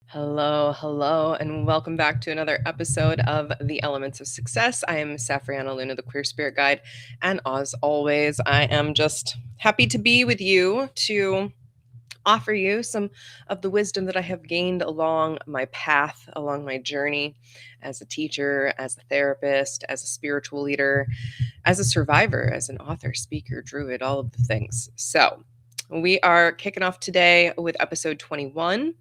Hello, and welcome back to another episode of The Elements of Success. I am Safriana Luna, the Queer Spirit Guide, and as always, I am just happy to be with you to offer you some of the wisdom that I have gained along my path, along my journey as a teacher, as a therapist, as a spiritual leader, as a survivor, as an author, speaker, druid, all of the things. So, we are kicking off today with episode 21,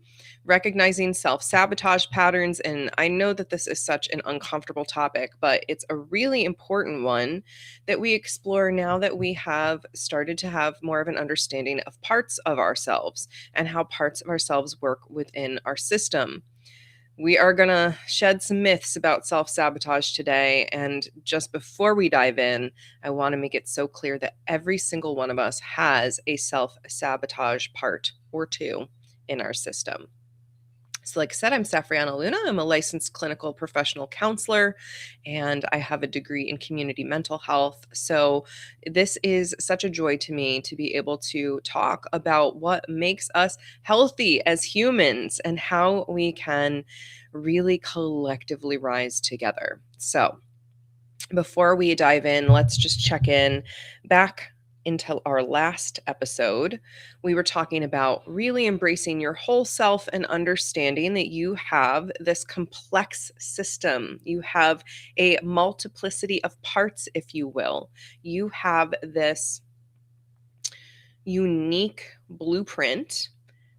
recognizing self-sabotage patterns. And I know that this is such an uncomfortable topic, but it's a really important one that we explore now that we have started to have more of an understanding of parts of ourselves and how parts of ourselves work within our system. We are going to shed some myths about self-sabotage today. And just before we dive in, I want to make it so clear that every single one of us has a self-sabotage part or two in our system. So like I said, I'm Safriana Luna. I'm a licensed clinical professional counselor, and I have a degree in community mental health. So this is such a joy to me to be able to talk about what makes us healthy as humans and how we can really collectively rise together. So before we dive in, let's just check in back into our last episode. We were talking about really embracing your whole self and understanding that you have this complex system. You have a multiplicity of parts, if you will. You have this unique blueprint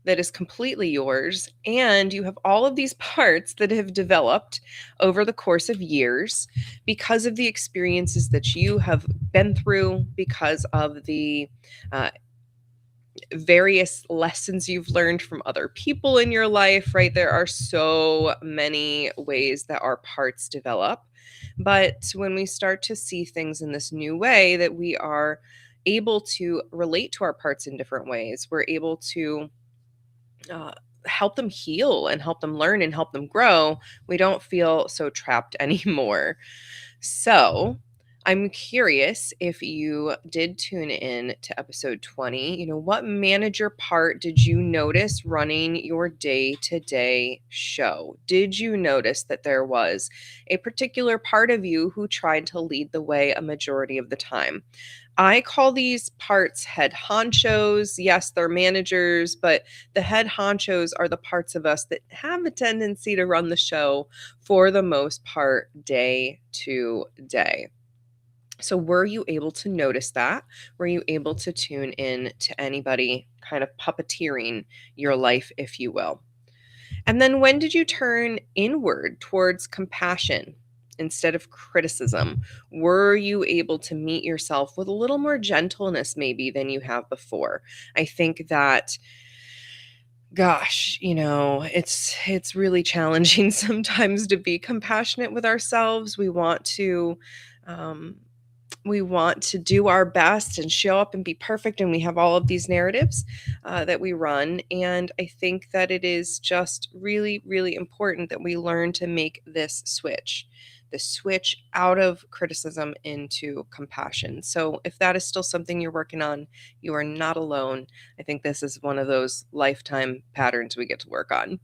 that is completely yours. And you have all of these parts that have developed over the course of years because of the experiences that you have been through, because of the various lessons you've learned from other people in your life, right? There are so many ways that our parts develop. But when we start to see things in this new way, that we are able to relate to our parts in different ways, we're able to uh, help them heal and help them learn and help them grow, we don't feel so trapped anymore. So, I'm curious if you did tune in to episode 20, what manager part did you notice running your day-to-day show? Did you notice that there was a particular part of you who tried to lead the way a majority of the time? I call these parts head honchos. Yes, they're managers, but the head honchos are the parts of us that have a tendency to run the show for the most part day to day. So were you able to notice that? Were you able to tune in to anybody kind of puppeteering your life, if you will? And then when did you turn inward towards compassion instead of criticism? Were you able to meet yourself with a little more gentleness maybe than you have before? I think that, gosh, it's really challenging sometimes to be compassionate with ourselves. Um, we want to do our best and show up and be perfect, and we have all of these narratives that we run. And I think that it is just really, really important that we learn to make this switch, the switch out of criticism into compassion. So if that is still something you're working on, you are not alone. I think this is one of those lifetime patterns we get to work on.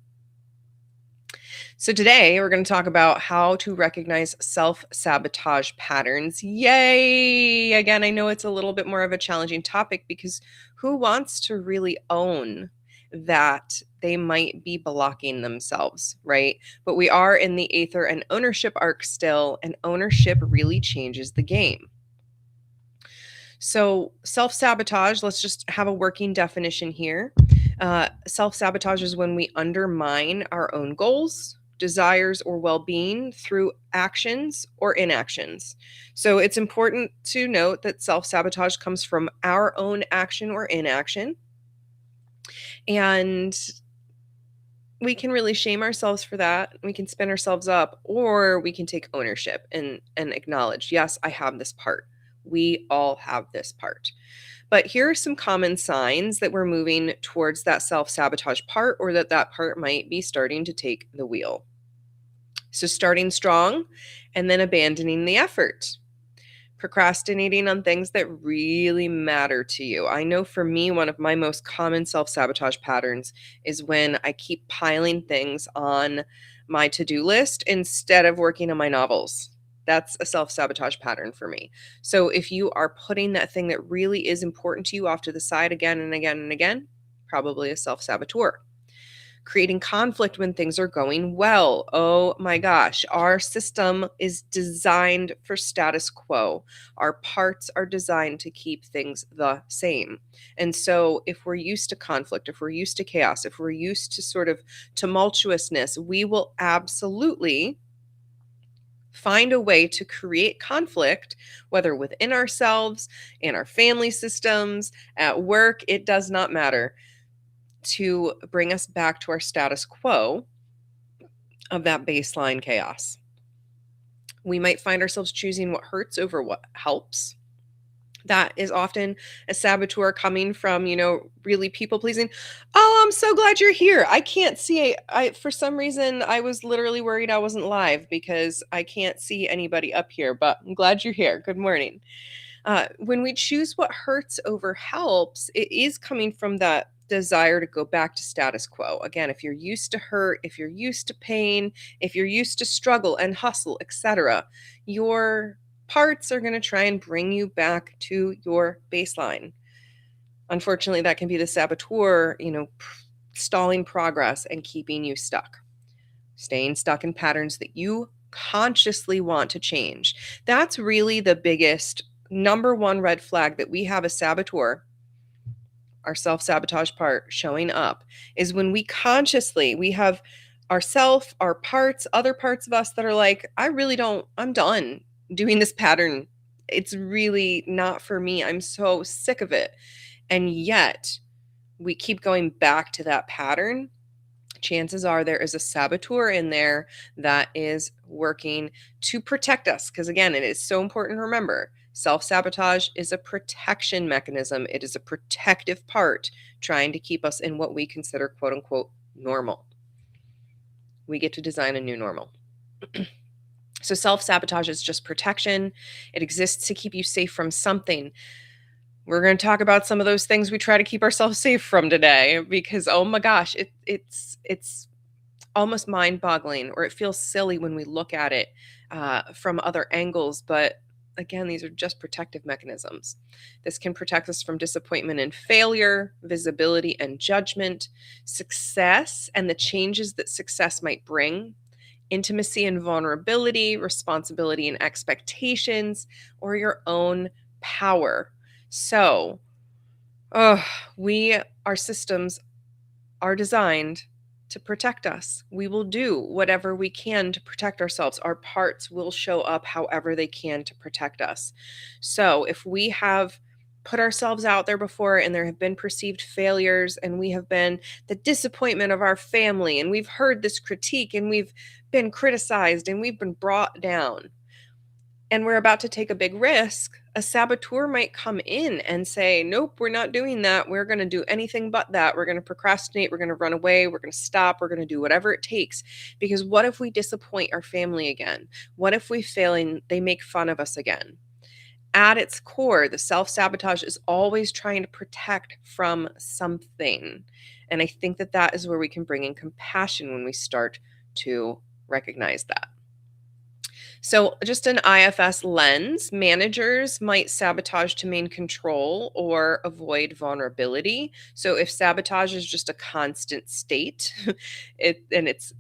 So today we're going to talk about how to recognize self-sabotage patterns. Yay! Again, I know it's a little bit more of a challenging topic because who wants to really own that they might be blocking themselves, right? But we are in the aether and ownership arc still, and ownership really changes the game. So self-sabotage, let's just have a working definition here. Self-sabotage is when we undermine our own goals, desires, or well-being through actions or inactions. So it's important to note that self-sabotage comes from our own action or inaction. And we can really shame ourselves for that. We can spin ourselves up, or we can take ownership and acknowledge, yes, I have this part. We all have this part. But here are some common signs that we're moving towards that self-sabotage part, or that part might be starting to take the wheel. So starting strong and then abandoning the effort. procrastinating on things that really matter to you. I know for me, one of my most common self sabotage patterns is when I keep piling things on my to do list instead of working on my novels. That's a self sabotage pattern for me. So if you are putting that thing that really is important to you off to the side again and again and again, probably a self saboteur. Creating conflict when things are going well. Oh my gosh, our system is designed for status quo. Our parts are designed to keep things the same. And so, if we're used to conflict, if we're used to chaos, if we're used to sort of tumultuousness, we will absolutely find a way to create conflict, whether within ourselves, in our family systems, at work, it does not matter, to bring us back to our status quo of that baseline chaos. We might find ourselves choosing what hurts over what helps. That is often a saboteur coming from, really people pleasing. Oh, I'm so glad you're here. I can't see. For some reason, I was literally worried I wasn't live because I can't see anybody up here, but I'm glad you're here. Good morning. When we choose what hurts over helps, it is coming from that desire to go back to status quo. Again, if you're used to hurt, if you're used to pain, if you're used to struggle and hustle, etc., your parts are going to try and bring you back to your baseline. Unfortunately, that can be the saboteur, stalling progress and keeping you stuck, staying stuck in patterns that you consciously want to change. That's really the biggest number one red flag that we have a saboteur, our self-sabotage part showing up, is when we have ourself, our parts, other parts of us that are like, I'm done doing this pattern. It's really not for me. I'm so sick of it. And yet we keep going back to that pattern. Chances are there is a saboteur in there that is working to protect us. Because again, it is so important to remember, self-sabotage is a protection mechanism. It is a protective part trying to keep us in what we consider quote unquote normal. We get to design a new normal. So self-sabotage is just protection. It exists to keep you safe from something. We're going to talk about some of those things we try to keep ourselves safe from today, because oh my gosh, it's almost mind-boggling, or it feels silly when we look at it from other angles. But again, these are just protective mechanisms. This can protect us from disappointment and failure, visibility and judgment, success and the changes that success might bring, intimacy and vulnerability, responsibility and expectations, or your own power. So, our systems are designed to protect us. We will do whatever we can to protect ourselves. Our parts will show up however they can to protect us. So, if we have put ourselves out there before and there have been perceived failures and we have been the disappointment of our family and we've heard this critique and we've been criticized and we've been brought down, and we're about to take a big risk, a saboteur might come in and say, nope, we're not doing that. We're going to do anything but that. We're going to procrastinate. We're going to run away. We're going to stop. We're going to do whatever it takes. Because what if we disappoint our family again? What if we fail and they make fun of us again? At its core, the self-sabotage is always trying to protect from something. And I think that is where we can bring in compassion when we start to recognize that. So, just an IFS lens, managers might sabotage to maintain control or avoid vulnerability. So, if sabotage is just a constant state, it's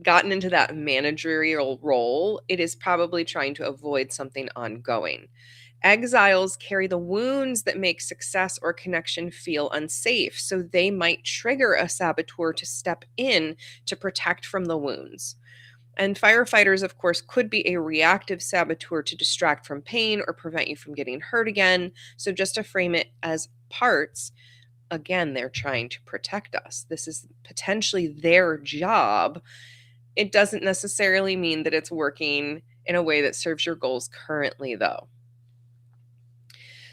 gotten into that managerial role, it is probably trying to avoid something ongoing. Exiles carry the wounds that make success or connection feel unsafe. So, they might trigger a saboteur to step in to protect from the wounds. And firefighters, of course, could be a reactive saboteur to distract from pain or prevent you from getting hurt again. So just to frame it as parts, again, they're trying to protect us. This is potentially their job. It doesn't necessarily mean that it's working in a way that serves your goals currently, though.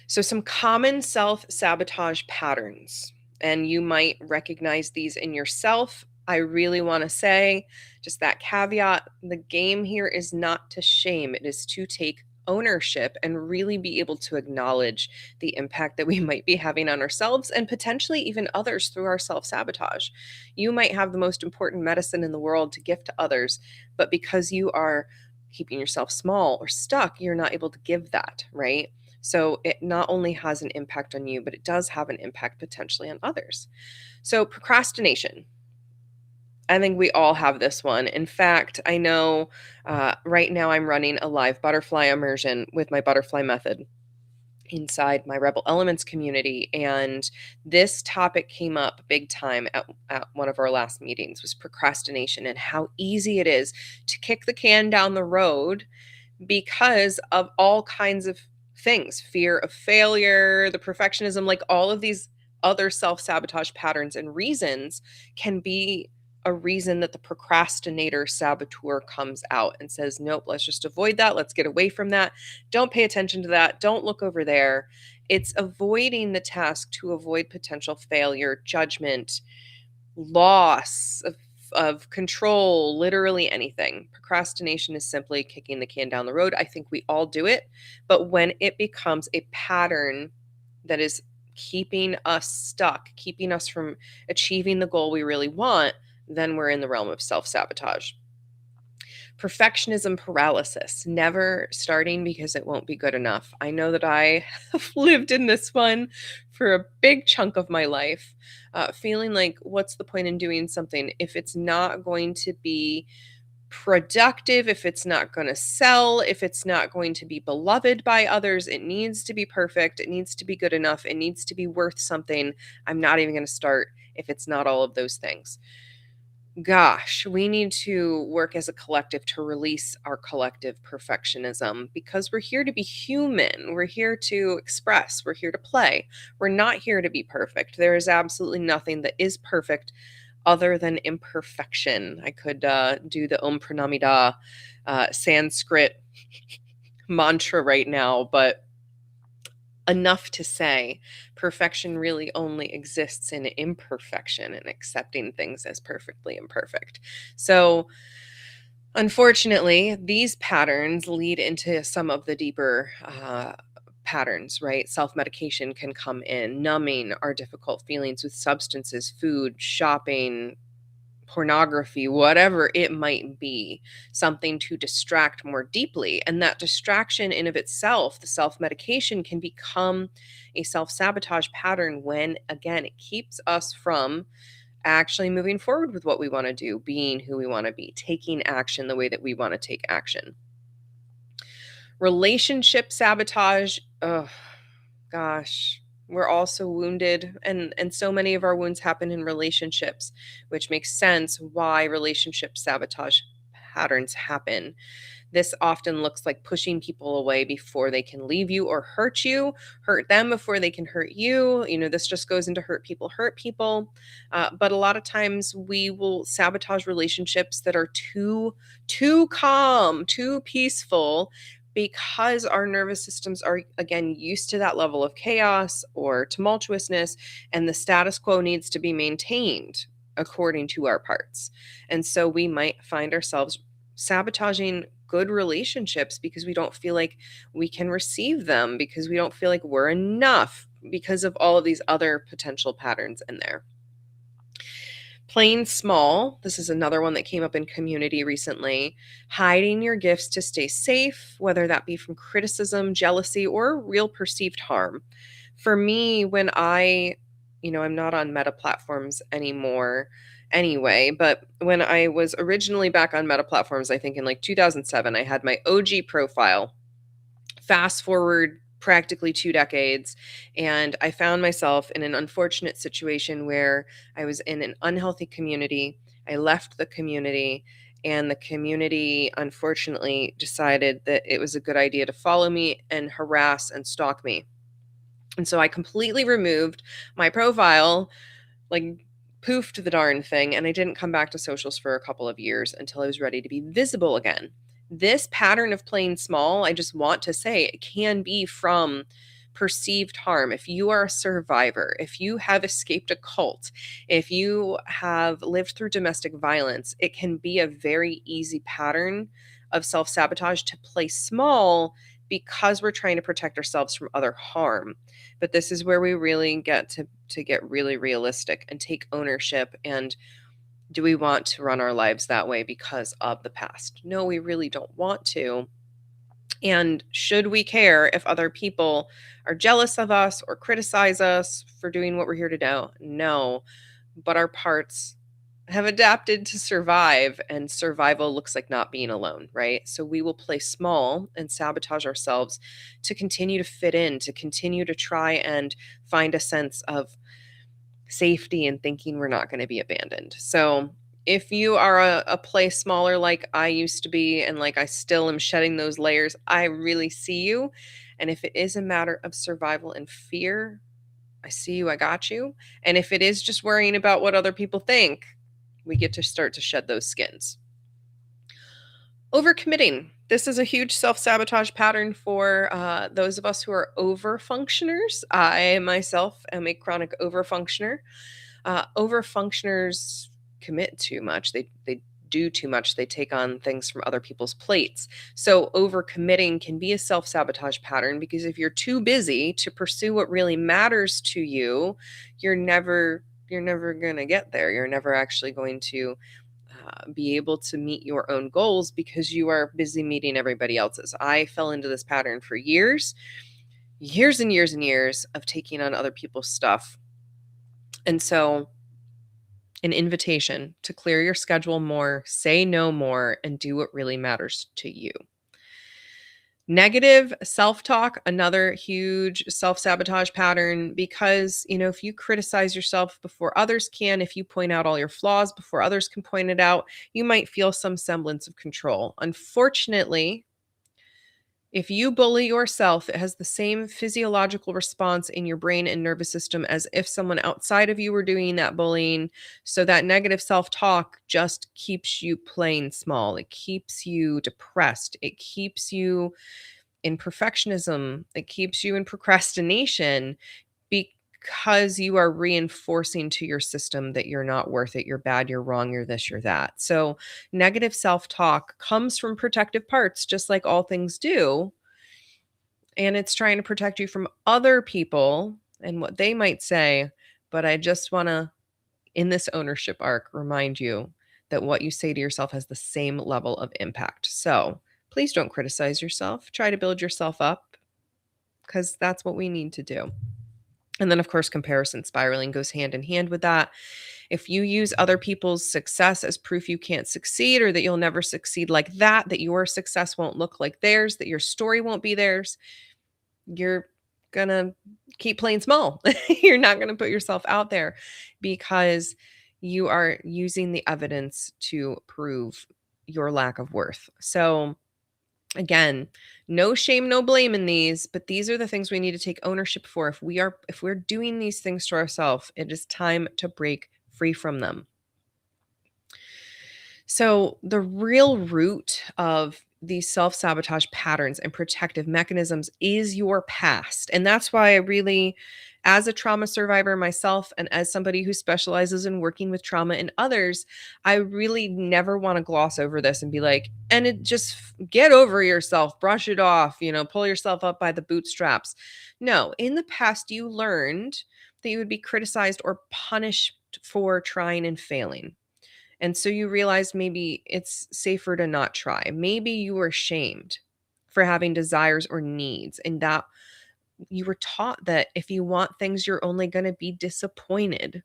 So some common self-sabotage patterns, and you might recognize these in yourself. I really want to say just that caveat, the game here is not to shame, it is to take ownership and really be able to acknowledge the impact that we might be having on ourselves and potentially even others through our self sabotage. You might have the most important medicine in the world to gift to others, but because you are keeping yourself small or stuck, you're not able to give that, right? So it not only has an impact on you, but it does have an impact potentially on others. So, procrastination. I think we all have this one. In fact, I know right now I'm running a live butterfly immersion with my butterfly method inside my Rebel Elements community. And this topic came up big time at one of our last meetings was procrastination and how easy it is to kick the can down the road because of all kinds of things, fear of failure, the perfectionism, like all of these other self-sabotage patterns and reasons can be a reason that the procrastinator saboteur comes out and says, nope, let's just avoid that. Let's get away from that. Don't pay attention to that. Don't look over there. It's avoiding the task to avoid potential failure, judgment, loss of control, literally anything. Procrastination is simply kicking the can down the road. I think we all do it. But when it becomes a pattern that is keeping us stuck, keeping us from achieving the goal we really want, then we're in the realm of self sabotage. Perfectionism paralysis, never starting because it won't be good enough. I know that I have lived in this one for a big chunk of my life, feeling like, what's the point in doing something if it's not going to be productive, if it's not going to sell, if it's not going to be beloved by others? It needs to be perfect. It needs to be good enough. It needs to be worth something. I'm not even going to start if it's not all of those things. Gosh, we need to work as a collective to release our collective perfectionism because we're here to be human. We're here to express. We're here to play. We're not here to be perfect. There is absolutely nothing that is perfect other than imperfection. I could do the Om Pranamida Sanskrit mantra right now, but enough to say perfection really only exists in imperfection and accepting things as perfectly imperfect. So, unfortunately, these patterns lead into some of the deeper patterns, right? Self medication can come in, numbing our difficult feelings with substances, food, shopping, pornography, whatever it might be, something to distract more deeply. And that distraction in of itself, the self-medication can become a self-sabotage pattern when again it keeps us from actually moving forward with what we want to do, being who we want to be, taking action the way that we want to take action. Relationship sabotage, oh gosh, we're all so wounded and so many of our wounds happen in relationships, which makes sense why relationship sabotage patterns happen. This often looks like pushing people away before they can leave you or hurt you, hurt them before they can hurt you. You know, this just goes into hurt people. But a lot of times we will sabotage relationships that are too calm, too peaceful, because our nervous systems are again used to that level of chaos or tumultuousness, and the status quo needs to be maintained according to our parts. And so we might find ourselves sabotaging good relationships because we don't feel like we can receive them, because we don't feel like we're enough, because of all of these other potential patterns in there. Playing small, this is another one that came up in community recently. Hiding your gifts to stay safe, whether that be from criticism, jealousy, or real perceived harm. For me, when I'm not on meta platforms anymore anyway, but when I was originally back on meta platforms, I think in like 2007, I had my OG profile. Fast forward practically 2 decades, and I found myself in an unfortunate situation where I was in an unhealthy community. I left the community, and the community unfortunately decided that it was a good idea to follow me and harass and stalk me. And so I completely removed my profile, like poofed the darn thing, and I didn't come back to socials for a couple of years until I was ready to be visible again. This pattern of playing small, I just want to say, it can be from perceived harm. If you are a survivor, if you have escaped a cult, if you have lived through domestic violence, it can be a very easy pattern of self sabotage to play small because we're trying to protect ourselves from other harm. But this is where we really get to get really realistic and take ownership. And do we want to run our lives that way because of the past? No, we really don't want to. And should we care if other people are jealous of us or criticize us for doing what we're here to do? No. But our parts have adapted to survive, and survival looks like not being alone, right? So we will play small and sabotage ourselves to continue to fit in, to continue to try and find a sense of safety and thinking we're not going to be abandoned. So if you are a play smaller like I used to be, and like I still am shedding those layers, I really see you. And if it is a matter of survival and fear, I see you, I got you. And if it is just worrying about what other people think, we get to start to shed those skins. Overcommitting. This is a huge self-sabotage pattern for those of us who are overfunctioners. I myself am a chronic overfunctioner. Overfunctioners commit too much. They do too much. They take on things from other people's plates. So overcommitting can be a self-sabotage pattern, because if you're too busy to pursue what really matters to you, you're never going to get there. You're never actually going to be able to meet your own goals because you are busy meeting everybody else's. I fell into this pattern for years and years and years of taking on other people's stuff. And so, an invitation to clear your schedule more, say no more, and do what really matters to you. Negative self-talk, another huge self-sabotage pattern, because, if you criticize yourself before others can, if you point out all your flaws before others can point it out, you might feel some semblance of control. Unfortunately, if you bully yourself, it has the same physiological response in your brain and nervous system as if someone outside of you were doing that bullying. So that negative self-talk just keeps you playing small. It keeps you depressed. It keeps you in perfectionism. It keeps you in procrastination, because you are reinforcing to your system that you're not worth it, you're bad, you're wrong, you're this, you're that. So negative self-talk comes from protective parts, just like all things do. And it's trying to protect you from other people and what they might say. But I just want to, in this ownership arc, remind you that what you say to yourself has the same level of impact. So please don't criticize yourself. Try to build yourself up, because that's what we need to do. And then, of course, comparison spiraling goes hand in hand with that. If you use other people's success as proof you can't succeed, or that you'll never succeed like that your success won't look like theirs, that your story won't be theirs, you're going to keep playing small. You're not going to put yourself out there, because you are using the evidence to prove your lack of worth. So, again, no shame, no blame in these, but these are the things we need to take ownership for. If we're doing these things to ourselves, it is time to break free from them. So the real root of these self-sabotage patterns and protective mechanisms is your past. And that's why I really, as a trauma survivor myself, and as somebody who specializes in working with trauma in others, I really never want to gloss over this and be like, and it just get over yourself, brush it off, pull yourself up by the bootstraps. No, in the past, you learned that you would be criticized or punished for trying and failing. And so you realized maybe it's safer to not try. Maybe you were shamed for having desires or needs, and that you were taught that if you want things, you're only going to be disappointed.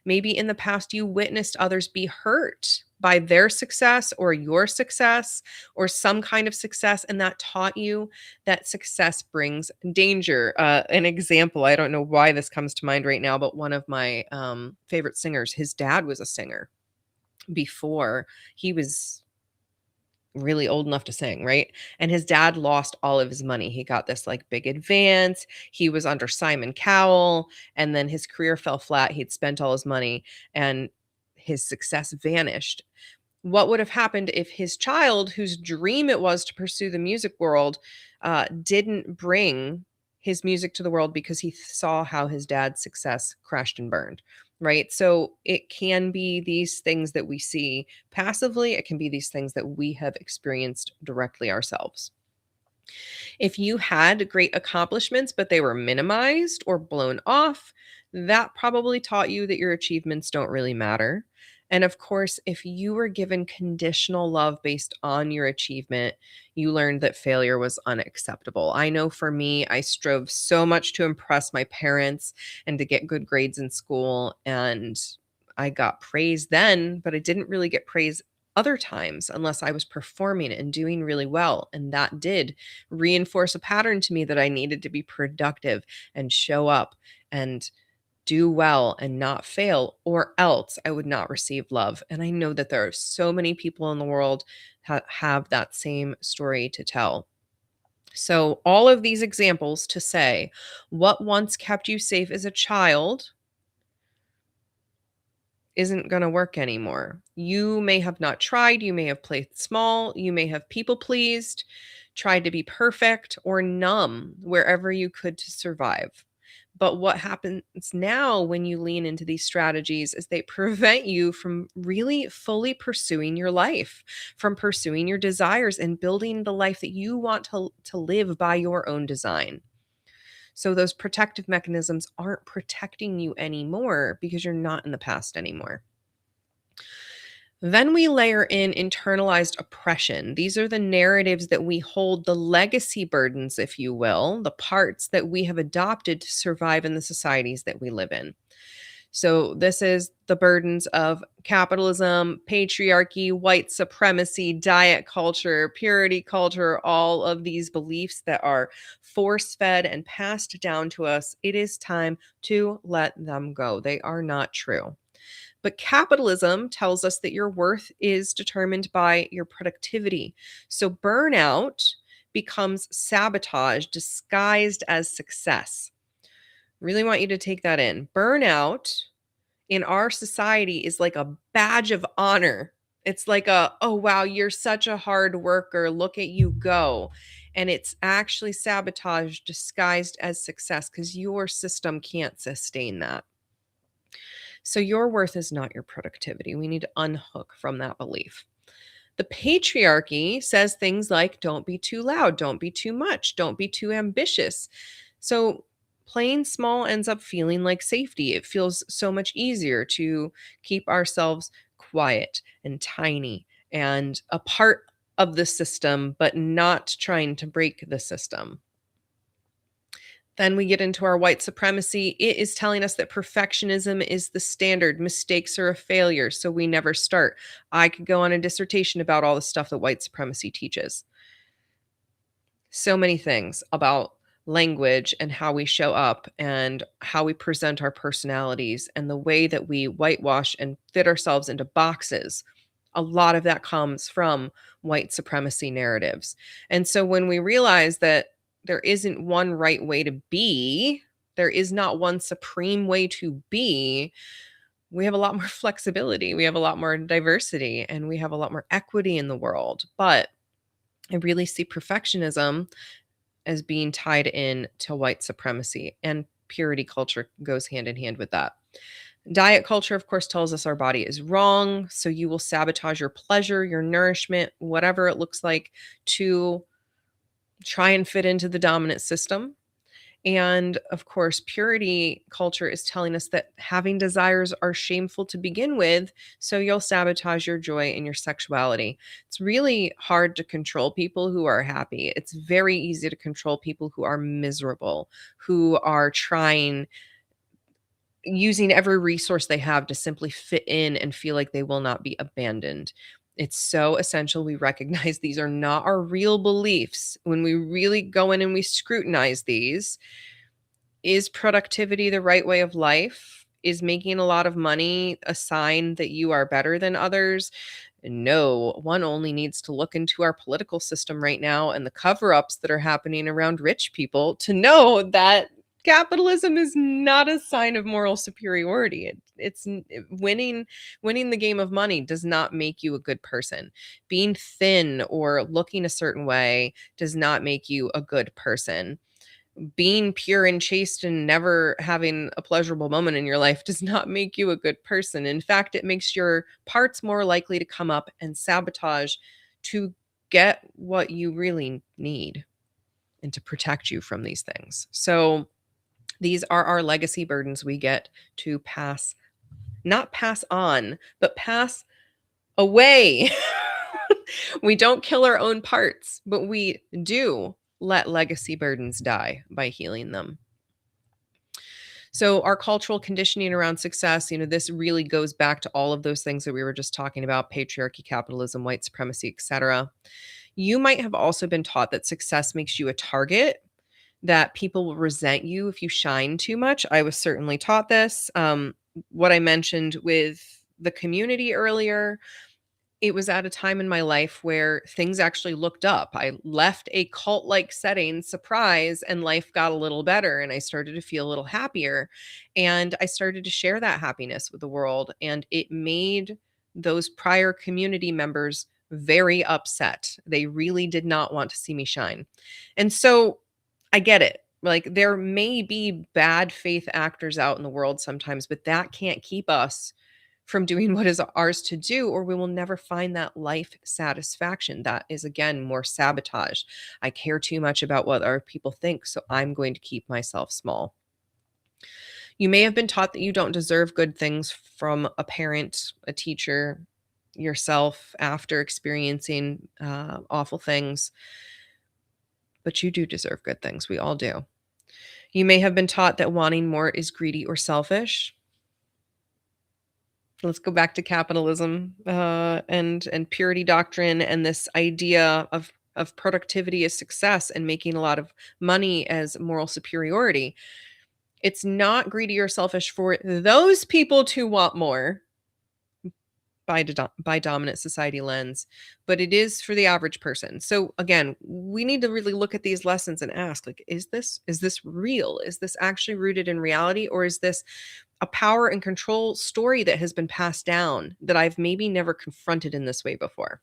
Maybe in the past, you witnessed others be hurt by their success or your success or some kind of success, and that taught you that success brings danger. An example, I don't know why this comes to mind right now, but one of my favorite singers, his dad was a singer before he was really old enough to sing, right? And his dad lost all of his money. He got this like big advance. He was under Simon Cowell, and then his career fell flat. He'd spent all his money and his success vanished. What would have happened if his child, whose dream it was to pursue the music world, didn't bring his music to the world because he saw how his dad's success crashed and burned, right? So it can be these things that we see passively. It can be these things that we have experienced directly ourselves. If you had great accomplishments, but they were minimized or blown off, that probably taught you that your achievements don't really matter. And of course, if you were given conditional love based on your achievement, you learned that failure was unacceptable. I know for me, I strove so much to impress my parents and to get good grades in school. And I got praise then, but I didn't really get praise other times unless I was performing and doing really well. And that did reinforce a pattern to me that I needed to be productive and show up and do well and not fail, or else I would not receive love. And I know that there are so many people in the world have that same story to tell. So, all of these examples to say what once kept you safe as a child isn't going to work anymore. You may have not tried, you may have played small, you may have people pleased, tried to be perfect, or numb wherever you could to survive. But what happens now when you lean into these strategies is they prevent you from really fully pursuing your life, from pursuing your desires and building the life that you want to live by your own design. So those protective mechanisms aren't protecting you anymore because you're not in the past anymore. Then we layer in internalized oppression. These are the narratives that we hold, the legacy burdens, if you will, the parts that we have adopted to survive in the societies that we live in. So, this is the burdens of capitalism, patriarchy, white supremacy, diet culture, purity culture, all of these beliefs that are force fed and passed down to us. It is time to let them go. They are not true. But capitalism tells us that your worth is determined by your productivity. So burnout becomes sabotage disguised as success. Really want you to take that in. Burnout in our society is like a badge of honor. It's like oh, wow, you're such a hard worker. Look at you go. And it's actually sabotage disguised as success because your system can't sustain that. So your worth is not your productivity. We need to unhook from that belief. The patriarchy says things like don't be too loud, don't be too much, don't be too ambitious. So playing small ends up feeling like safety. It feels so much easier to keep ourselves quiet and tiny and a part of the system, but not trying to break the system. Then we get into our white supremacy. It is telling us that perfectionism is the standard. Mistakes are a failure, so we never start. I could go on a dissertation about all the stuff that white supremacy teaches. So many things about language and how we show up and how we present our personalities and the way that we whitewash and fit ourselves into boxes. A lot of that comes from white supremacy narratives. And so when we realize that there isn't one right way to be, there is not one supreme way to be, we have a lot more flexibility, we have a lot more diversity, and we have a lot more equity in the world. But I really see perfectionism as being tied in to white supremacy, and purity culture goes hand in hand with that. Diet culture, of course, tells us our body is wrong. So you will sabotage your pleasure, your nourishment, whatever it looks like, to try and fit into the dominant system. And of course, purity culture is telling us that having desires are shameful to begin with. So you'll sabotage your joy and your sexuality. It's really hard to control people who are happy. It's very easy to control people who are miserable, who are trying, using every resource they have to simply fit in and feel like they will not be abandoned. It's so essential we recognize these are not our real beliefs. When we really go in and we scrutinize these, is productivity the right way of life? Is making a lot of money a sign that you are better than others? No, one only needs to look into our political system right now and the cover ups that are happening around rich people to know that capitalism is not a sign of moral superiority. Winning the game of money does not make you a good person. Being thin or looking a certain way does not make you a good person. Being pure and chaste and never having a pleasurable moment in your life does not make you a good person. In fact, it makes your parts more likely to come up and sabotage to get what you really need. and to protect you from these things. So these are our legacy burdens we get to not pass on, but pass away. We don't kill our own parts, but we do let legacy burdens die by healing them. So our cultural conditioning around success, this really goes back to all of those things that we were just talking about: patriarchy, capitalism, white supremacy, etc. You might have also been taught that success makes you a target, that people will resent you if you shine too much. I was certainly taught this. What I mentioned with the community earlier, it was at a time in my life where things actually looked up. I left a cult-like setting, surprise, and life got a little better, and I started to feel a little happier, and I started to share that happiness with the world, and it made those prior community members very upset. They really did not want to see me shine. And so I get it. Like, there may be bad faith actors out in the world sometimes, but that can't keep us from doing what is ours to do, or we will never find that life satisfaction. That is, again, more sabotage. I care too much about what other people think, so I'm going to keep myself small. You may have been taught that you don't deserve good things from a parent, a teacher, yourself after experiencing awful things, but you do deserve good things. We all do. You may have been taught that wanting more is greedy or selfish. Let's go back to capitalism and purity doctrine, and this idea of productivity as success and making a lot of money as moral superiority. It's not greedy or selfish for those people to want more by dominant society lens, but it is for the average person. So again, we need to really look at these lessons and ask, like, is this real? Is this actually rooted in reality, or is this a power and control story that has been passed down that I've maybe never confronted in this way before?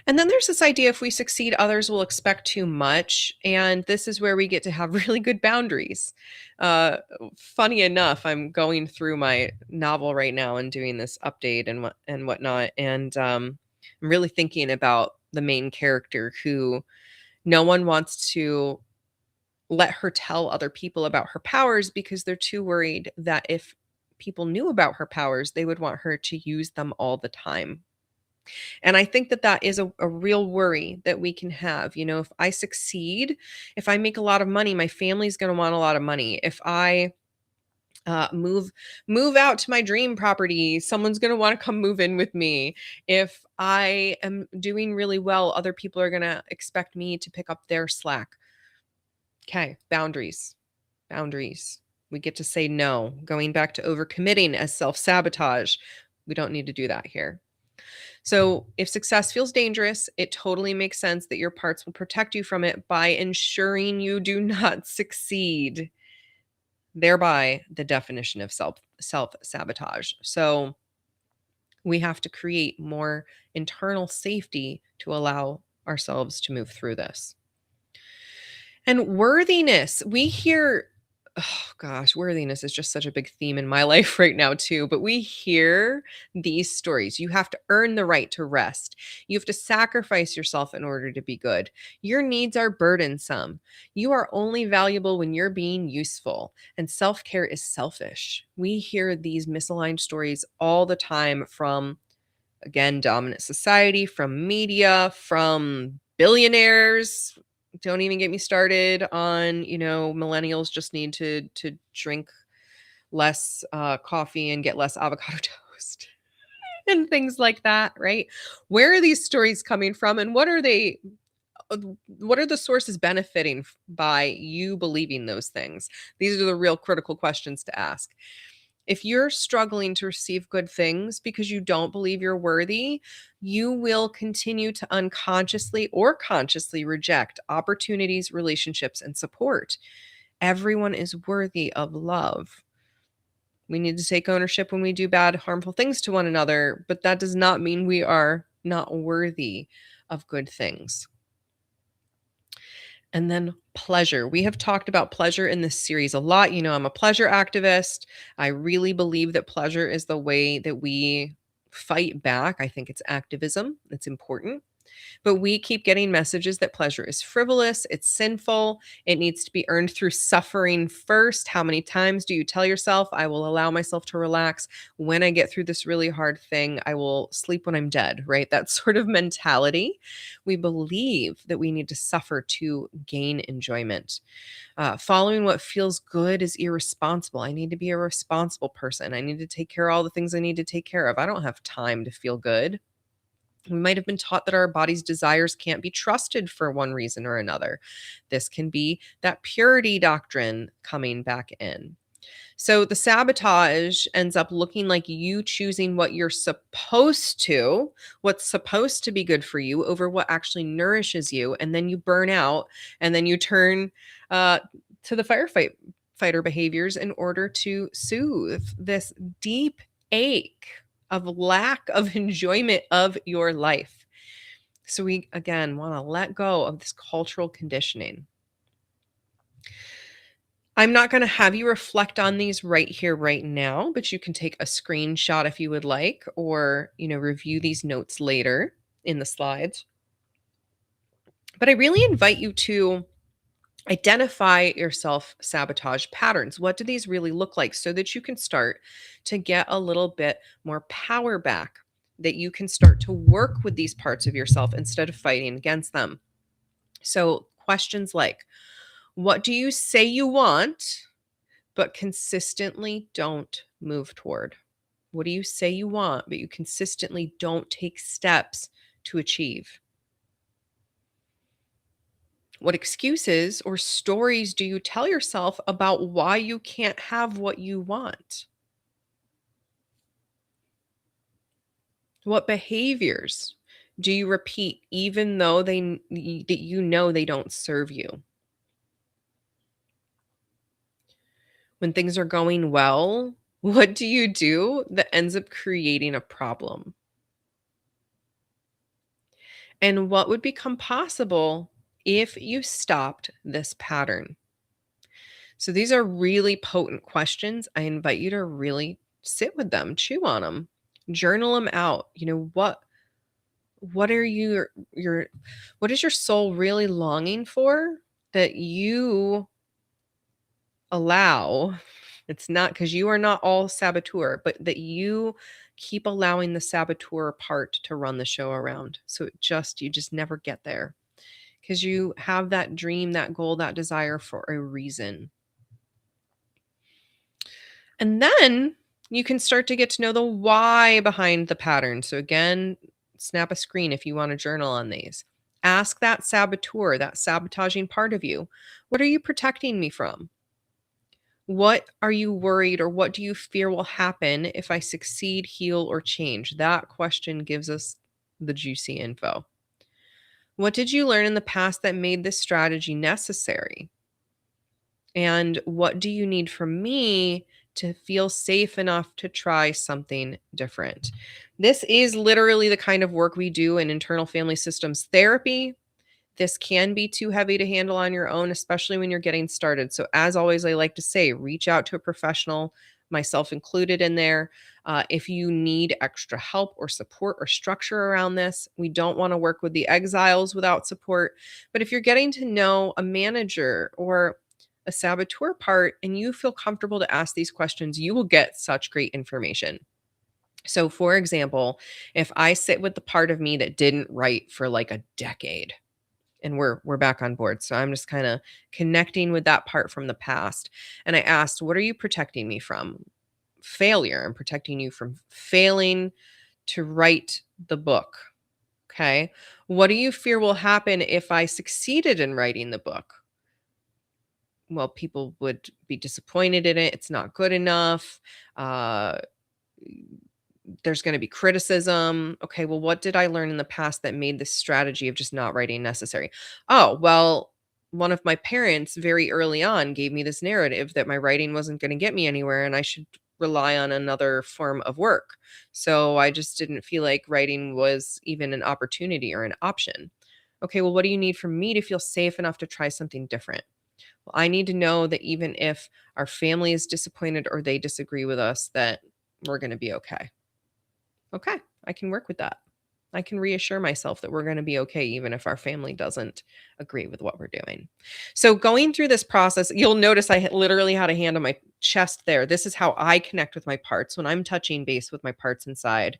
And then there's this idea, if we succeed, others will expect too much. And this is where we get to have really good boundaries. Uh, Funny enough, I'm going through my novel right now and doing this update and whatnot. And I'm really thinking about the main character, who no one wants to let her tell other people about her powers because they're too worried that if people knew about her powers, they would want her to use them all the time. And I think that that is a real worry that we can have. If I succeed, if I make a lot of money, my family's going to want a lot of money. If I move out to my dream property, someone's going to want to come move in with me. If I am doing really well, other people are going to expect me to pick up their slack. Okay, boundaries. We get to say no. Going back to overcommitting as self-sabotage. We don't need to do that here. So if success feels dangerous, it totally makes sense that your parts will protect you from it by ensuring you do not succeed. Thereby the definition of self-sabotage. So we have to create more internal safety to allow ourselves to move through this. And worthiness, we hear, oh gosh, worthiness is just such a big theme in my life right now too, but we hear these stories. You have to earn the right to rest. You have to sacrifice yourself in order to be good. Your needs are burdensome. You are only valuable when you're being useful, and self-care is selfish. We hear these misaligned stories all the time from, again, dominant society, from media, from billionaires. Don't even get me started on, millennials just need to drink less coffee and get less avocado toast and things like that, right? Where are these stories coming from, and what are they? What are the sources benefiting by you believing those things? These are the real critical questions to ask. If you're struggling to receive good things because you don't believe you're worthy, you will continue to unconsciously or consciously reject opportunities, relationships, and support. Everyone is worthy of love. We need to take ownership when we do bad, harmful things to one another, but that does not mean we are not worthy of good things. And then pleasure. We have talked about pleasure in this series a lot. I'm a pleasure activist. I really believe that pleasure is the way that we fight back. I think it's activism. It's important. But we keep getting messages that pleasure is frivolous, it's sinful, it needs to be earned through suffering first. How many times do you tell yourself, I will allow myself to relax when I get through this really hard thing? I will sleep when I'm dead, right? That sort of mentality. We believe that we need to suffer to gain enjoyment. Following what feels good is irresponsible. I need to be a responsible person. I need to take care of all the things I need to take care of. I don't have time to feel good. We might have been taught that our body's desires can't be trusted for one reason or another. This can be that purity doctrine coming back in. So the sabotage ends up looking like you choosing what you're supposed to, what's supposed to be good for you over what actually nourishes you. And then you burn out and then you turn uh, to the fighter behaviors in order to soothe this deep ache of lack of enjoyment of your life. So we, again, want to let go of this cultural conditioning. I'm not going to have you reflect on these right here, right now, but you can take a screenshot if you would like, or, review these notes later in the slides. But I really invite you to identify your self-sabotage patterns. What do these really look like so that you can start to get a little bit more power back, that you can start to work with these parts of yourself instead of fighting against them. So questions like, what do you say you want, but consistently don't move toward? What do you say you want, but you consistently don't take steps to achieve? What excuses or stories do you tell yourself about why you can't have what you want? What behaviors do you repeat even though that they don't serve you? When things are going well, what do you do that ends up creating a problem? And what would become possible if you stopped this pattern? So these are really potent questions. I invite you to really sit with them, chew on them, journal them out. What are your what is your soul really longing for that you allow? It's not because you are not all saboteur, but that you keep allowing the saboteur part to run the show around. So you just never get there because you have that dream, that goal, that desire for a reason. And then you can start to get to know the why behind the pattern. So, again, snap a screen if you want to journal on these. Ask that saboteur, that sabotaging part of you, what are you protecting me from? What are you worried or what do you fear will happen if I succeed, heal, or change? That question gives us the juicy info. What did you learn in the past that made this strategy necessary? And what do you need from me to feel safe enough to try something different? This is literally the kind of work we do in internal family systems therapy. This can be too heavy to handle on your own, especially when you're getting started. So, as always, I like to say, reach out to a professional, myself included in there. If you need extra help or support or structure around this, we don't want to work with the exiles without support. But if you're getting to know a manager or a saboteur part and you feel comfortable to ask these questions, you will get such great information. So, for example, if I sit with the part of me that didn't write for like a decade, and we're back on board. So I'm just kind of connecting with that part from the past. And I asked, what are you protecting me from? Failure. I'm protecting you from failing to write the book. Okay. What do you fear will happen if I succeeded in writing the book? Well, people would be disappointed in it. It's not good enough. Uh, there's going to be criticism. Okay, well, what did I learn in the past that made this strategy of just not writing necessary? Oh, well, one of my parents very early on gave me this narrative that my writing wasn't going to get me anywhere and I should rely on another form of work. So I just didn't feel like writing was even an opportunity or an option. Okay, well, what do you need from me to feel safe enough to try something different? Well, I need to know that even if our family is disappointed or they disagree with us, that we're going to be okay. Okay, I can work with that. I can reassure myself that we're going to be okay, even if our family doesn't agree with what we're doing. So, going through this process, you'll notice I literally had a hand on my chest there. This is how I connect with my parts. When I'm touching base with my parts inside,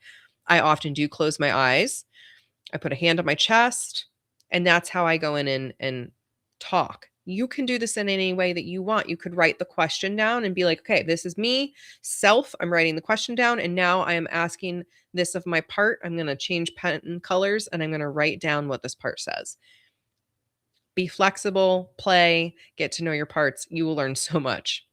I often do close my eyes. I put a hand on my chest, and that's how I go in and talk. You can do this in any way that you want. You could write the question down and be like, okay, this is me, self. I'm writing the question down, and now I am asking this of my part. I'm going to change pen colors and I'm going to write down what this part says. Be flexible, play, get to know your parts. You will learn so much.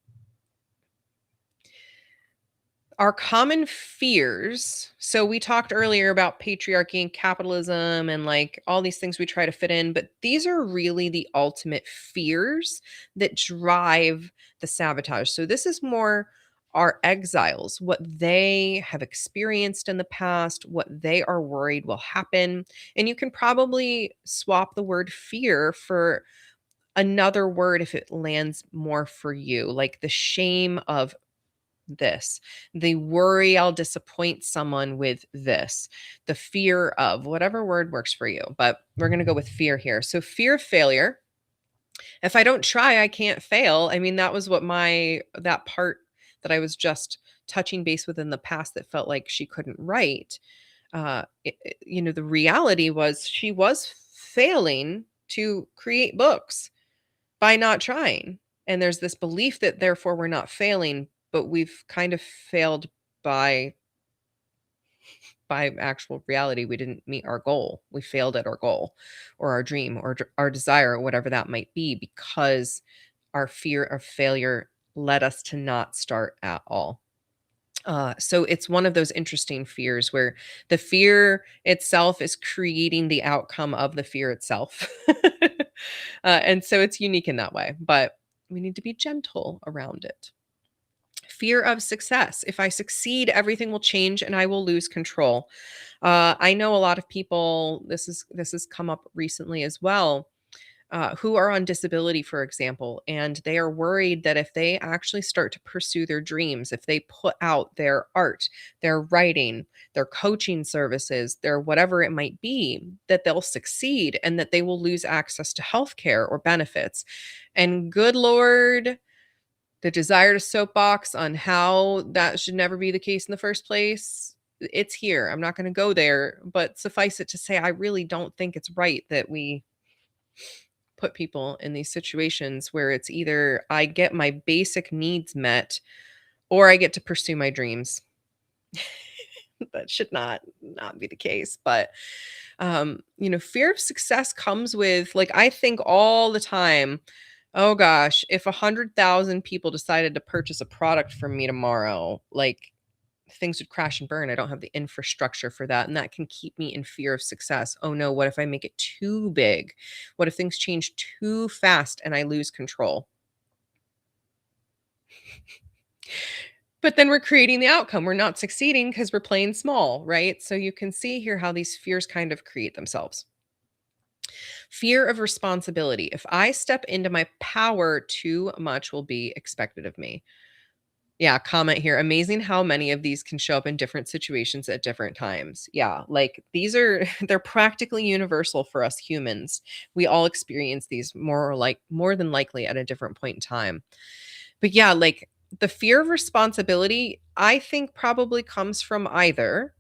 Our common fears. So we talked earlier about patriarchy and capitalism and like all these things we try to fit in, but these are really the ultimate fears that drive the sabotage. So this is more our exiles, what they have experienced in the past, what they are worried will happen. And you can probably swap the word fear for another word if it lands more for you, like the shame of this, the worry I'll disappoint someone with this, the fear of whatever word works for you. But we're going to go with fear here. So, fear of failure. If I don't try, I can't fail. I mean, that was what that part that I was just touching base with in the past that felt like she couldn't write. The reality was she was failing to create books by not trying. And there's this belief that therefore we're not failing, but we've kind of failed by actual reality. We didn't meet our goal. We failed at our goal or our dream or our desire or whatever that might be because our fear of failure led us to not start at all. So it's one of those interesting fears where the fear itself is creating the outcome of the fear itself. And so it's unique in that way, but we need to be gentle around it. Fear of success. If I succeed, everything will change and I will lose control. I know a lot of people, this has come up recently as well, who are on disability, for example, and they are worried that if they actually start to pursue their dreams, if they put out their art, their writing, their coaching services, their whatever it might be, that they'll succeed and that they will lose access to healthcare or benefits. And good Lord, the desire to soapbox on how that should never be the case in the first place. It's here. I'm not going to go there, but suffice it to say, I really don't think it's right that we put people in these situations where it's either I get my basic needs met or I get to pursue my dreams. That should not be the case, but fear of success comes with, like, I think all the time, oh gosh, if 100,000 people decided to purchase a product from me tomorrow, like, things would crash and burn. I don't have the infrastructure for that. And that can keep me in fear of success. Oh no, what if I make it too big? What if things change too fast and I lose control? But then we're creating the outcome. We're not succeeding because we're playing small, right? So you can see here how these fears kind of create themselves. Fear of responsibility. If I step into my power, too much will be expected of me. Yeah, comment here. Amazing how many of these can show up in different situations at different times. Yeah, like these are they're practically universal for us humans. We all experience these more than likely at a different point in time. But yeah, like the fear of responsibility, I think probably comes from either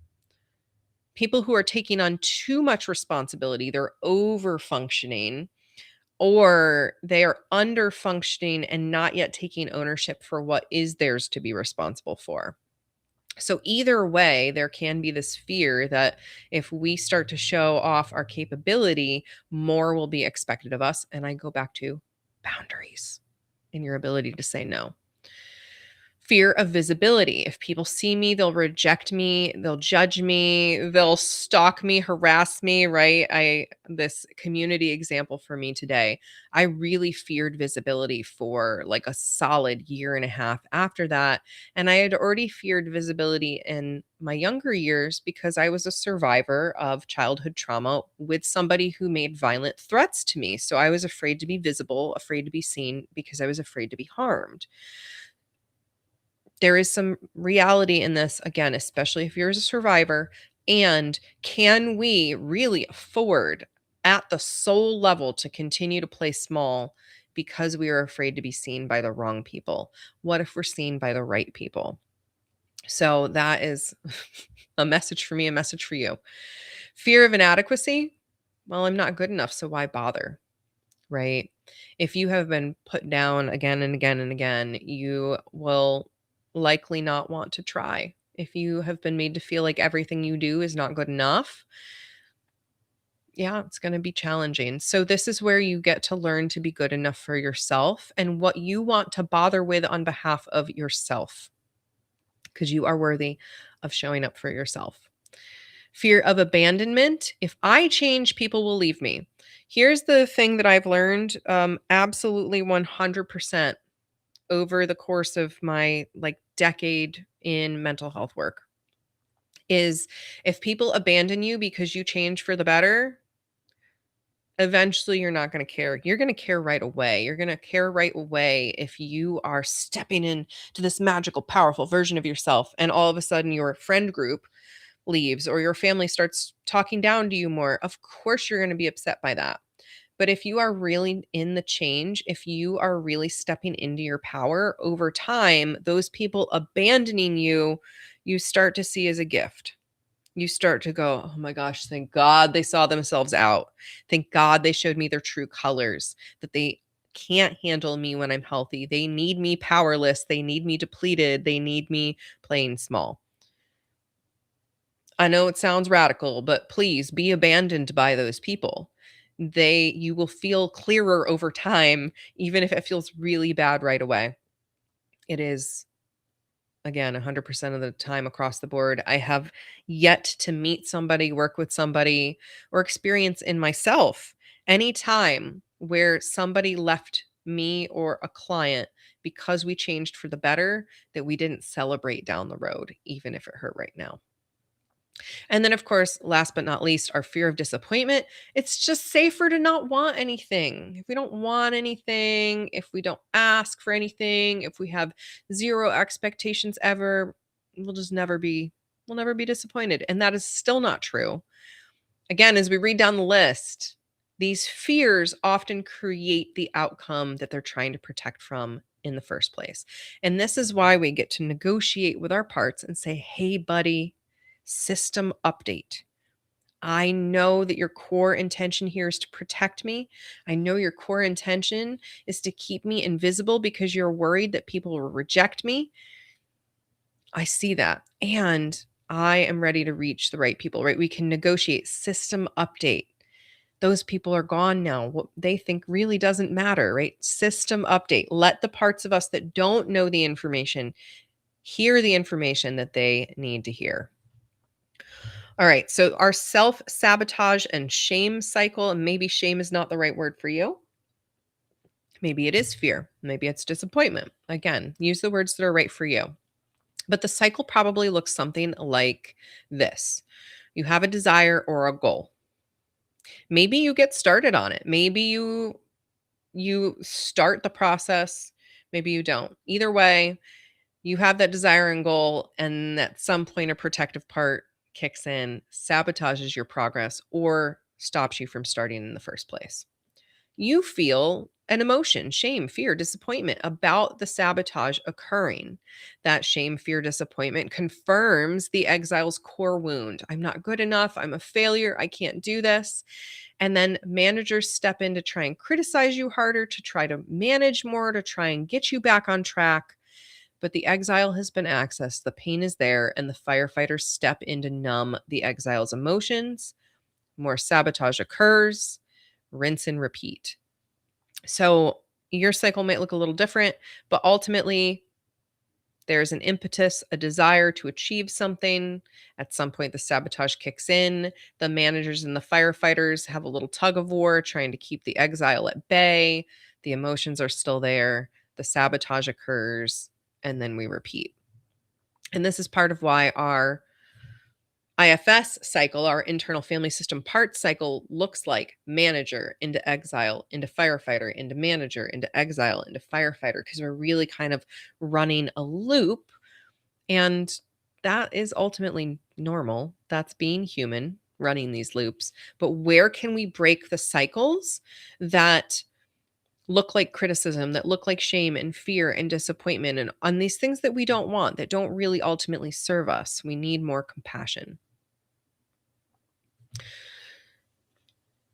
people who are taking on too much responsibility, they're over functioning, or they are under functioning and not yet taking ownership for what is theirs to be responsible for. So, either way, there can be this fear that if we start to show off our capability, more will be expected of us. And I go back to boundaries and your ability to say no. Fear of visibility. If people see me, they'll reject me, they'll judge me, they'll stalk me, harass me, right? This community example for me today. I really feared visibility for like a solid year and a half after that, and I had already feared visibility in my younger years because I was a survivor of childhood trauma with somebody who made violent threats to me. So I was afraid to be visible, afraid to be seen because I was afraid to be harmed. There is some reality in this, again, especially if you're a survivor. And can we really afford at the soul level to continue to play small because we are afraid to be seen by the wrong people? What if we're seen by the right people? So that is a message for me, a message for you. Fear of inadequacy. Well, I'm not good enough, so why bother? Right? If you have been put down again and again and again, you will likely not want to try. If you have been made to feel like everything you do is not good enough, yeah, it's going to be challenging. So, this is where you get to learn to be good enough for yourself and what you want to bother with on behalf of yourself, because you are worthy of showing up for yourself. Fear of abandonment. If I change, people will leave me. Here's the thing that I've learned absolutely 100% over the course of my like decade in mental health work is if people abandon you because you change for the better, eventually you're not going to care. You're going to care right away. You're going to care right away if you are stepping into this magical, powerful version of yourself and all of a sudden your friend group leaves or your family starts talking down to you more. Of course, you're going to be upset by that. But if you are really in the change, if you are really stepping into your power over time, those people abandoning you, you start to see as a gift. You start to go, oh my gosh, thank God they saw themselves out. Thank God they showed me their true colors, that they can't handle me when I'm healthy. They need me powerless. They need me depleted. They need me playing small. I know it sounds radical, but please be abandoned by those people. You will feel clearer over time, even if it feels really bad right away. It is, again, 100% of the time across the board. I have yet to meet somebody, work with somebody, or experience in myself any time where somebody left me or a client because we changed for the better that we didn't celebrate down the road, even if it hurt right now. And then, of course, last but not least, our fear of disappointment. It's just safer to not want anything. If we don't want anything, if we don't ask for anything, if we have zero expectations ever, we'll just we'll never be disappointed. And that is still not true. Again, as we read down the list, these fears often create the outcome that they're trying to protect from in the first place. And this is why we get to negotiate with our parts and say, hey, buddy, system update. I know that your core intention here is to protect me. I know your core intention is to keep me invisible because you're worried that people will reject me. I see that. And I am ready to reach the right people, right? We can negotiate system update. Those people are gone now. What they think really doesn't matter, right? System update. Let the parts of us that don't know the information hear the information that they need to hear. All right. So our self-sabotage and shame cycle, and maybe shame is not the right word for you. Maybe it is fear. Maybe it's disappointment. Again, use the words that are right for you. But the cycle probably looks something like this. You have a desire or a goal. Maybe you get started on it. Maybe you start the process, maybe you don't. Either way, you have that desire and goal, and at some point, a protective part kicks in, sabotages your progress, or stops you from starting in the first place. You feel an emotion, shame, fear, disappointment about the sabotage occurring. That shame, fear, disappointment confirms the exile's core wound. I'm not good enough. I'm a failure. I can't do this. And then managers step in to try and criticize you harder, to try to manage more, to try and get you back on track. But the exile has been accessed, the pain is there, and the firefighters step in to numb the exile's emotions. More sabotage occurs, rinse and repeat. So your cycle might look a little different, but ultimately, there's an impetus, a desire to achieve something. At some point, the sabotage kicks in. The managers and the firefighters have a little tug of war trying to keep the exile at bay. The emotions are still there. The sabotage occurs, and then we repeat. And this is part of why our IFS cycle, our internal family system parts cycle, looks like manager into exile, into firefighter, into manager, into exile, into firefighter, because we're really kind of running a loop. And that is ultimately normal. That's being human, running these loops. But where can we break the cycles that look like criticism, that look like shame and fear and disappointment, and on these things that we don't want, that don't really ultimately serve us? We need more compassion.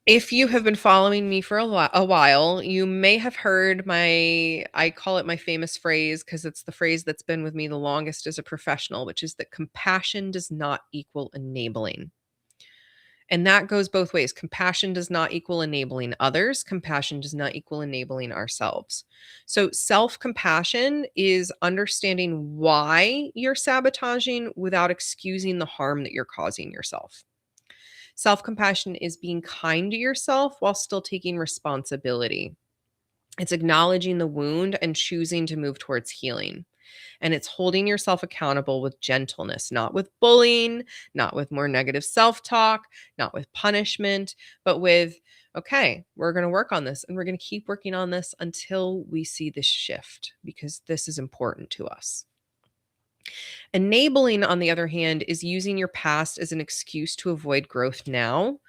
If you have been following me for a while, you may have heard I call it my famous phrase because it's the phrase that's been with me the longest as a professional, which is that compassion does not equal enabling. And that goes both ways. Compassion does not equal enabling others. Compassion does not equal enabling ourselves. So, self compassion is understanding why you're sabotaging without excusing the harm that you're causing yourself. Self compassion is being kind to yourself while still taking responsibility. It's acknowledging the wound and choosing to move towards healing. And it's holding yourself accountable with gentleness, not with bullying, not with more negative self talk, not with punishment, but with, okay, we're going to work on this and we're going to keep working on this until we see this shift because this is important to us. Enabling, on the other hand, is using your past as an excuse to avoid growth now.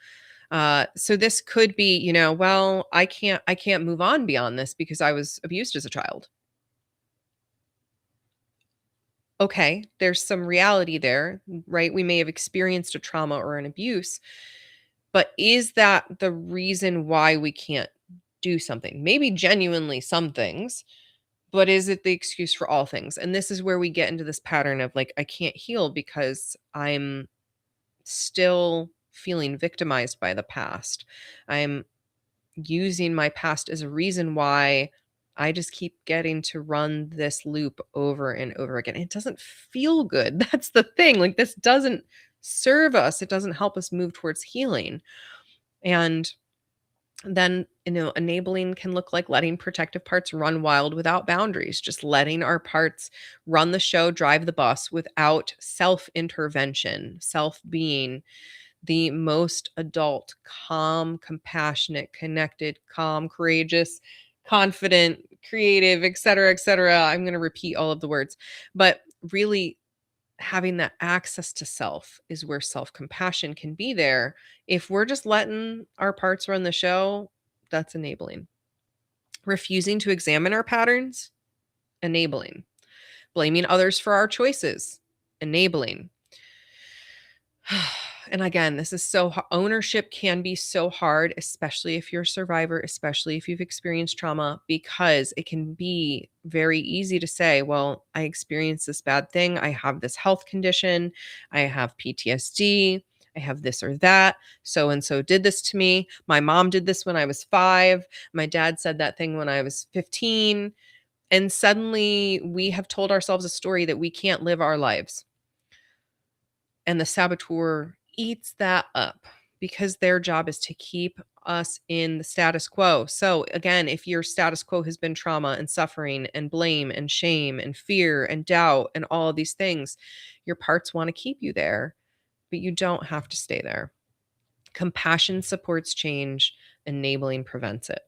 So this could be, well, I can't move on beyond this because I was abused as a child. Okay, there's some reality there, right? We may have experienced a trauma or an abuse, but is that the reason why we can't do something? Maybe genuinely some things, but is it the excuse for all things? And this is where we get into this pattern of like, I can't heal because I'm still feeling victimized by the past. I'm using my past as a reason why I just keep getting to run this loop over and over again. It doesn't feel good. That's the thing. Like, this doesn't serve us. It doesn't help us move towards healing. And then, enabling can look like letting protective parts run wild without boundaries, just letting our parts run the show, drive the bus without self intervention, self being the most adult, calm, compassionate, connected, calm, courageous, confident, creative, et cetera, et cetera. I'm going to repeat all of the words, but really having that access to self is where self compassion can be there. If we're just letting our parts run the show, that's enabling. Refusing to examine our patterns, enabling. Blaming others for our choices, enabling. And again, this is ownership can be so hard, especially if you're a survivor, especially if you've experienced trauma, because it can be very easy to say, well, I experienced this bad thing. I have this health condition. I have PTSD. I have this or that. So and so did this to me. My mom did this when I was 5. My dad said that thing when I was 15. And suddenly we have told ourselves a story that we can't live our lives. And the saboteur eats that up because their job is to keep us in the status quo. So, again, if your status quo has been trauma and suffering and blame and shame and fear and doubt and all of these things, your parts want to keep you there, but you don't have to stay there. Compassion supports change, enabling prevents it.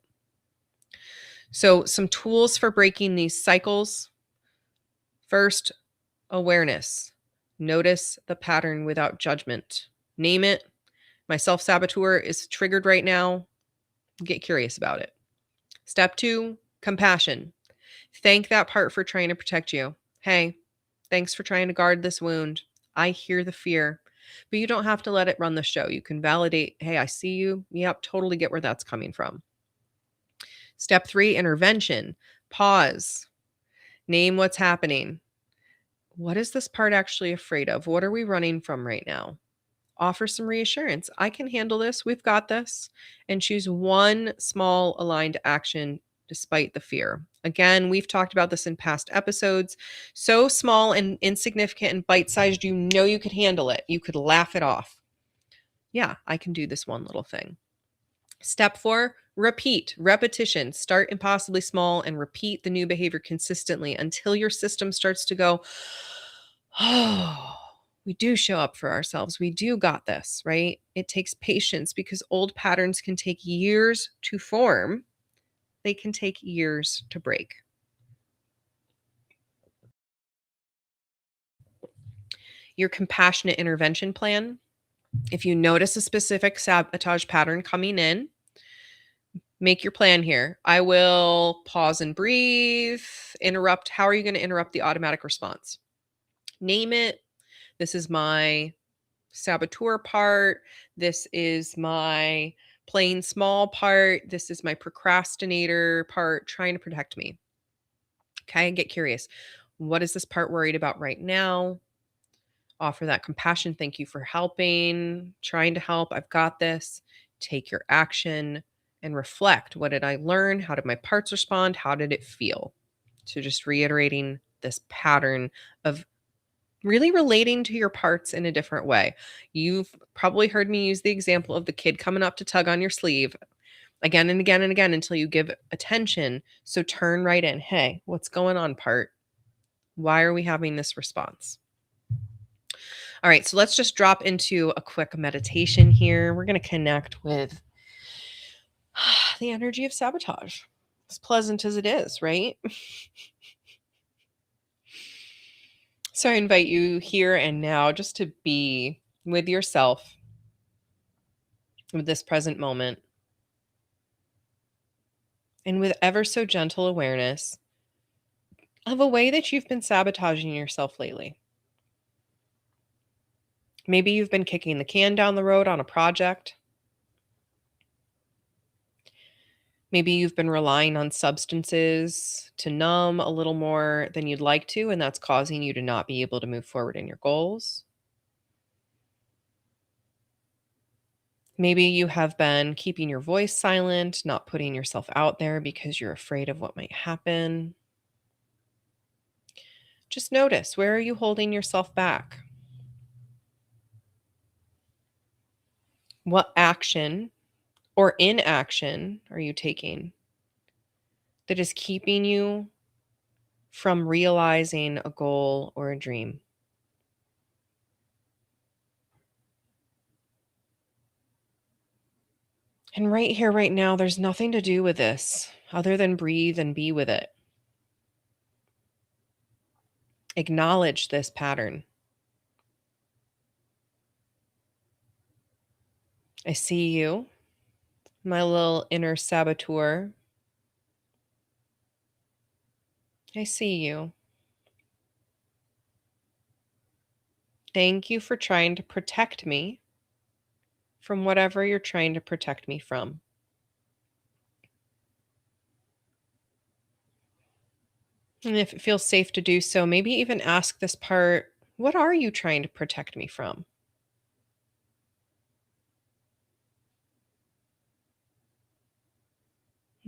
So, some tools for breaking these cycles. First, awareness. Notice the pattern without judgment. Name it. My self saboteur is triggered right now. Get curious about it. Step 2, compassion. Thank that part for trying to protect you. Hey, thanks for trying to guard this wound. I hear the fear, but you don't have to let it run the show. You can validate, hey, I see you. Yep, totally get where that's coming from. Step 3, intervention. Pause. Name what's happening. What is this part actually afraid of? What are we running from right now? Offer some reassurance. I can handle this. We've got this. And choose one small aligned action despite the fear. Again, we've talked about this in past episodes. So small and insignificant and bite sized, you could handle it. You could laugh it off. Yeah, I can do this one little thing. Step 4, repeat, repetition. Start impossibly small and repeat the new behavior consistently until your system starts to go, oh, we do show up for ourselves. We do got this, right? It takes patience because old patterns can take years to form. They can take years to break. Your compassionate intervention plan. If you notice a specific sabotage pattern coming in, make your plan here. I will pause and breathe, interrupt. How are you going to interrupt the automatic response? Name it. This is my saboteur part. This is my playing small part. This is my procrastinator part trying to protect me. Okay, get curious. What is this part worried about right now? Offer that compassion. Thank you for helping, trying to help. I've got this. Take your action and reflect. What did I learn? How did my parts respond? How did it feel? So, just reiterating this pattern of really relating to your parts in a different way. You've probably heard me use the example of the kid coming up to tug on your sleeve again and again and again until you give attention. So, turn right in. Hey, what's going on, part? Why are we having this response? All right, so let's just drop into a quick meditation here. We're going to connect with the energy of sabotage, as pleasant as it is, right? So I invite you here and now just to be with yourself, with this present moment, and with ever so gentle awareness of a way that you've been sabotaging yourself lately. Maybe you've been kicking the can down the road on a project. Maybe you've been relying on substances to numb a little more than you'd like to, and that's causing you to not be able to move forward in your goals. Maybe you have been keeping your voice silent, not putting yourself out there because you're afraid of what might happen. Just notice, where are you holding yourself back? What action or inaction are you taking that is keeping you from realizing a goal or a dream? And right here, right now, there's nothing to do with this other than breathe and be with it. Acknowledge this pattern. I see you, my little inner saboteur. I see you. Thank you for trying to protect me from whatever you're trying to protect me from. And if it feels safe to do so, maybe even ask this part, what are you trying to protect me from?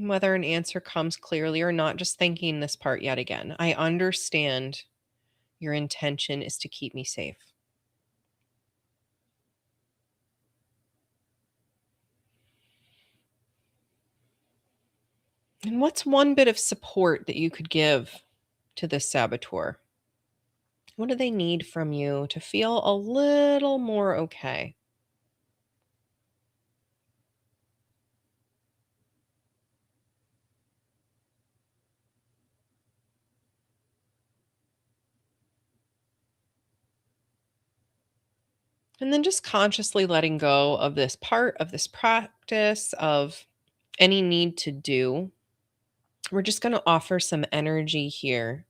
Whether an answer comes clearly or not, just thinking this part yet again. I understand your intention is to keep me safe. And what's one bit of support that you could give to this saboteur? What do they need from you to feel a little more okay? And then just consciously letting go of this part of this practice, of any need to do. We're just going to offer some energy here.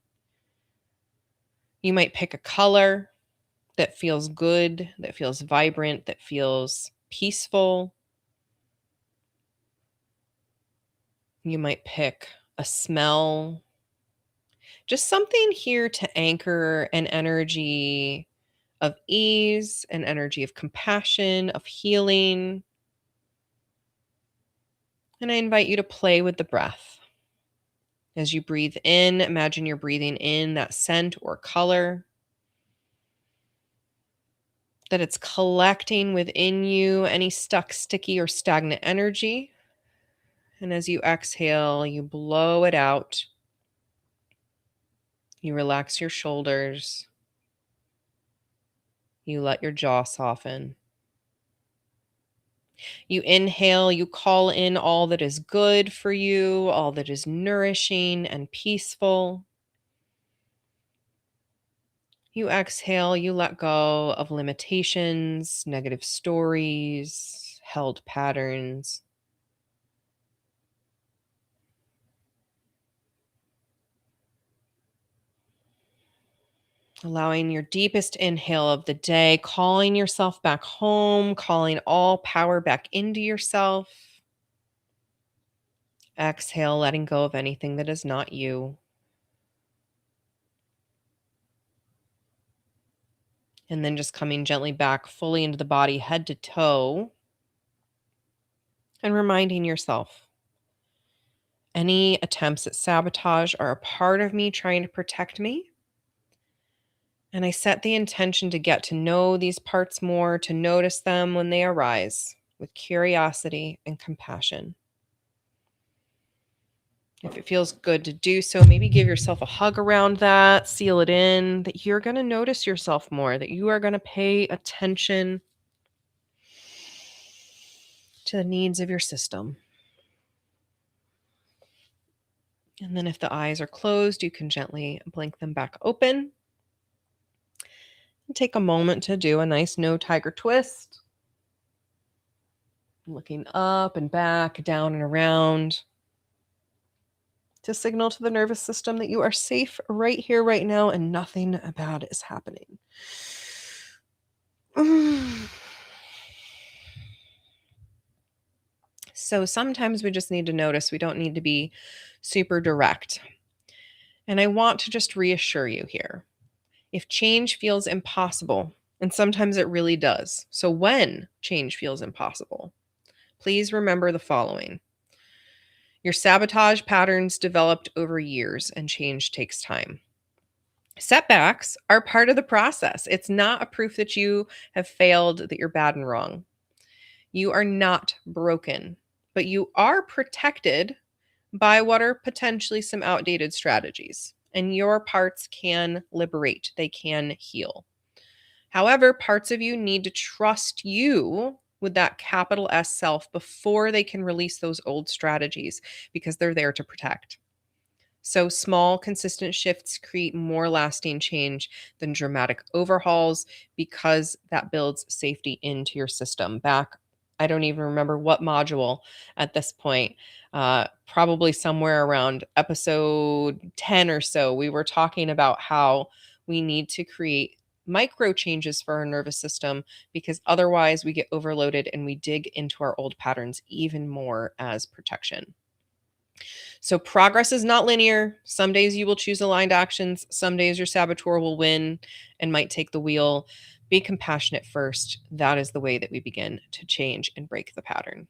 You might pick a color that feels good, that feels vibrant, that feels peaceful. You might pick a smell, just something here to anchor an energy of ease, an energy of compassion, of healing. And I invite you to play with the breath. As you breathe in, imagine you're breathing in that scent or color, that it's collecting within you any stuck, sticky, or stagnant energy. And as you exhale, you blow it out. You relax your shoulders. You let your jaw soften. You inhale, you call in all that is good for you, all that is nourishing and peaceful. You exhale, you let go of limitations, negative stories, held patterns. Allowing your deepest inhale of the day, calling yourself back home, calling all power back into yourself. Exhale, letting go of anything that is not you. And then just coming gently back fully into the body, head to toe, and reminding yourself any attempts at sabotage are a part of me trying to protect me. And I set the intention to get to know these parts more, to notice them when they arise with curiosity and compassion. If it feels good to do so, maybe give yourself a hug around that, seal it in, that you're going to notice yourself more, that you are going to pay attention to the needs of your system. And then if the eyes are closed, you can gently blink them back open. And take a moment to do a nice no tiger twist. Looking up and back, down and around, to signal to the nervous system that you are safe right here, right now, and nothing bad is happening. So sometimes we just need to notice. We don't need to be super direct. And I want to just reassure you here. If change feels impossible, and sometimes it really does. So when change feels impossible, please remember the following. Your sabotage patterns developed over years, and change takes time. Setbacks are part of the process. It's not a proof that you have failed, that you're bad and wrong. You are not broken, but you are protected by what are potentially some outdated strategies. And your parts can liberate, they can heal. However, parts of you need to trust you with that capital S self before they can release those old strategies because they're there to protect. So, small, consistent shifts create more lasting change than dramatic overhauls because that builds safety into your system. Back, I don't even remember what module at this point, probably somewhere around episode 10 or so, we were talking about how we need to create micro changes for our nervous system because otherwise we get overloaded and we dig into our old patterns even more as protection. So progress is not linear. Some days you will choose aligned actions. Some days your saboteur will win and might take the wheel. Be compassionate first. That is the way that we begin to change and break the pattern.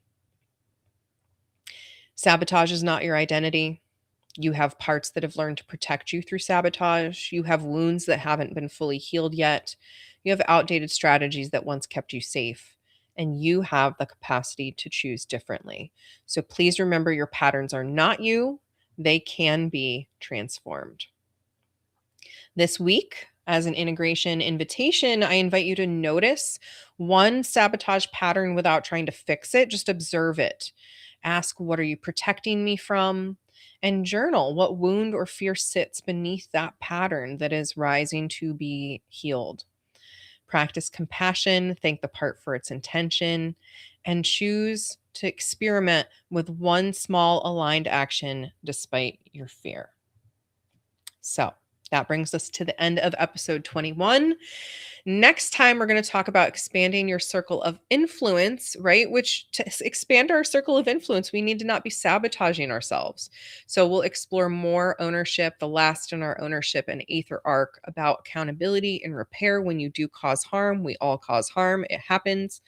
Sabotage is not your identity. You have parts that have learned to protect you through sabotage. You have wounds that haven't been fully healed yet. You have outdated strategies that once kept you safe. And you have the capacity to choose differently. So please remember your patterns are not you, they can be transformed. This week, as an integration invitation, I invite you to notice one sabotage pattern without trying to fix it. Just observe it. Ask, what are you protecting me from? And journal what wound or fear sits beneath that pattern that is rising to be healed. Practice compassion, thank the part for its intention, and choose to experiment with one small aligned action despite your fear. So that brings us to the end of episode 21. Next time, we're going to talk about expanding your circle of influence, right? Which to expand our circle of influence, we need to not be sabotaging ourselves. So we'll explore more ownership, the last in our ownership and Aether arc about accountability and repair when you do cause harm. We all cause harm, it happens.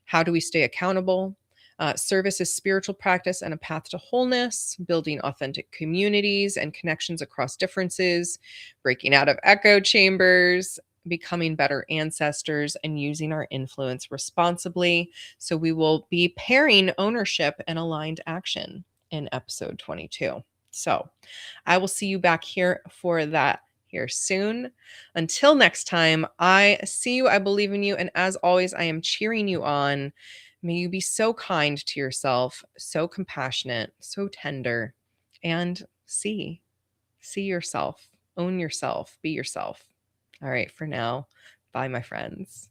How do we stay accountable? Service is spiritual practice and a path to wholeness, building authentic communities and connections across differences, breaking out of echo chambers, becoming better ancestors, and using our influence responsibly. So we will be pairing ownership and aligned action in episode 22. So I will see you back here for that here soon. Until next time, I see you, I believe in you, and as always, I am cheering you on. May you be so kind to yourself, so compassionate, so tender, and see yourself, own yourself, be yourself. All right, for now, bye, my friends.